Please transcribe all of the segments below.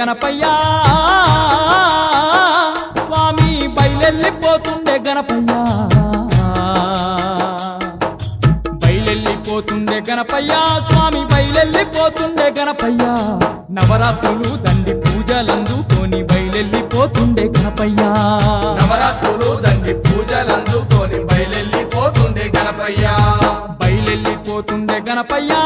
గణపయ్యా స్వామి బయలెళ్ళిపోతుండే గణపయ్యా బయలెళ్ళిపోతుండే గణపయ్యా స్వామి బయలెళ్ళిపోతుండే గణపయ్యా నవరాత్రులు దండి పూజలందుకొని బయలెళ్ళిపోతుండే గణపయ్యా నవరాత్రులు దండి పూజలందుకొని బయలెళ్ళిపోతుండే గణపయ్యా బయలెళ్ళిపోతుండే గణపయ్యా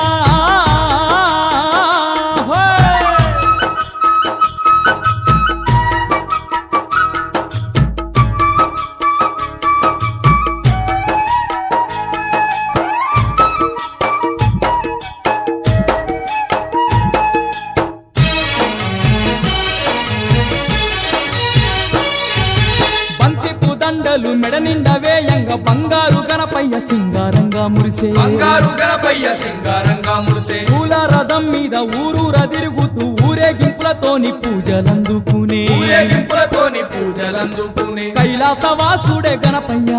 దండలు మెడ నిండా వేయంగా బంగారు గణపయ్య సింగారంగా మురిసే బంగారు గణపయ్య సింగారంగా మురిసే పూల రథం మీద ఊరూర తిరుగుతూ ఊరేగింపులతోని పూజలందుకునే కైలాసవాసుడే గణపయ్య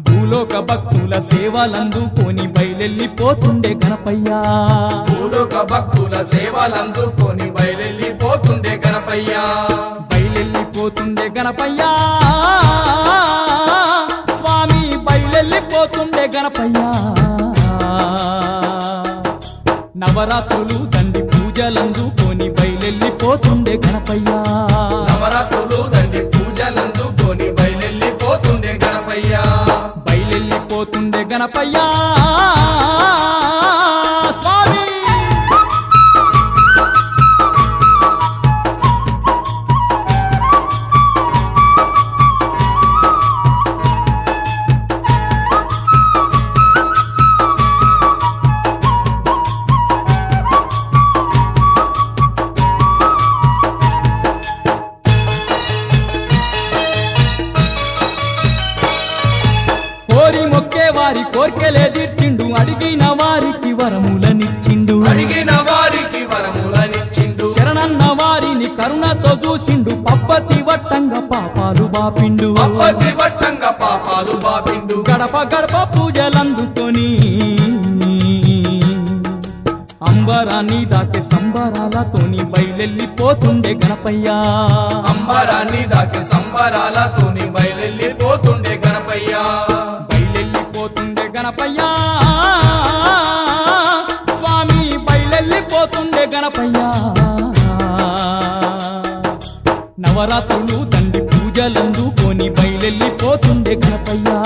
భూలోక భక్తుల సేవలందుకొని బయలెళ్ళిపోతుండే గణపయ్య భూలోక భక్తుల సేవలందుకొని బయలెళ్ళిపోతుండే గణపయ్య బయలెళ్ళిపోతుండే గణపయ్యా స్వామి బయలెళ్ళిపోతుండే గణపయ్యా నవరాత్రులు దండి పూజలందుకొని బయలెళ్ళిపోతుండే గణపయ్యా నవరాత్రులు దండి పూజలందుకొని బయలెళ్ళిపోతుండే గణపయ్యా బయలెళ్ళిపోతుండే గణపయ్యా వారి కోర్కెలే తీర్చిండు అడిగిన వారికి వరములనిచ్చిండు శరణన్న వారిని కరుణతో చూసిండు పప్పతి వట్టంగా పాపాలు బాపిండు గడప గడప పూజలందుకొని అంబరాన్ని దాకే సంబరాలతోని బయలెళ్ళిపోతుండే గణపయ్యా అంబరాన్ని దాకే సంబరాలతోని బయలెళ్ళిపోతుండే గణపయ్యా బయలెళ్ళిపోతుండే గణపయ్యా స్వామి బయలెళ్ళిపోతుండే గణపయ్యా నవరాత్రులు దండి పూజలందుకొని బయలెళ్ళిపోతుండే గణపయ్యా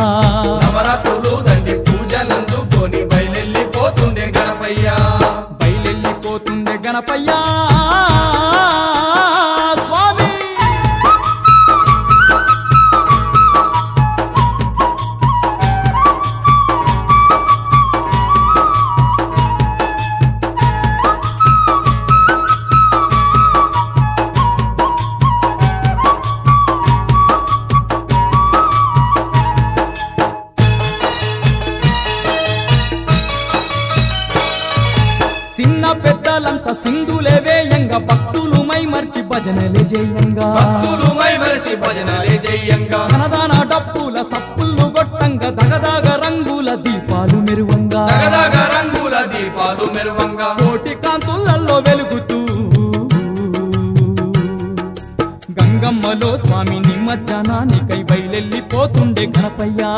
నవరాత్రులు దండి పూజలందుకొని బయలెళ్ళిపోతుండే గణపయ్యా బయలెళ్ళిపోతుండే గణపయ్యా చిన్న పెద్దలంతా సింధులే వేయంగా భక్తులు మైమర్చి భజనలే చేయంగా ధనదాన డప్పుల సప్పుళ్ళు గొట్టంగా దగదాగ రంగుల దీపాలు మెరువంగా కోటి కాంతులలో వెలుగుతూ గంగమ్మలో స్వామి నిమజ్జనానికై బయలెళ్ళిపోతుండే గణపయ్యా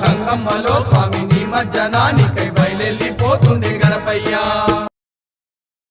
గంగమ్మలో స్వామి నిమజ్జనానికై బయలెళ్ళిపోతుండే గణపయ్యా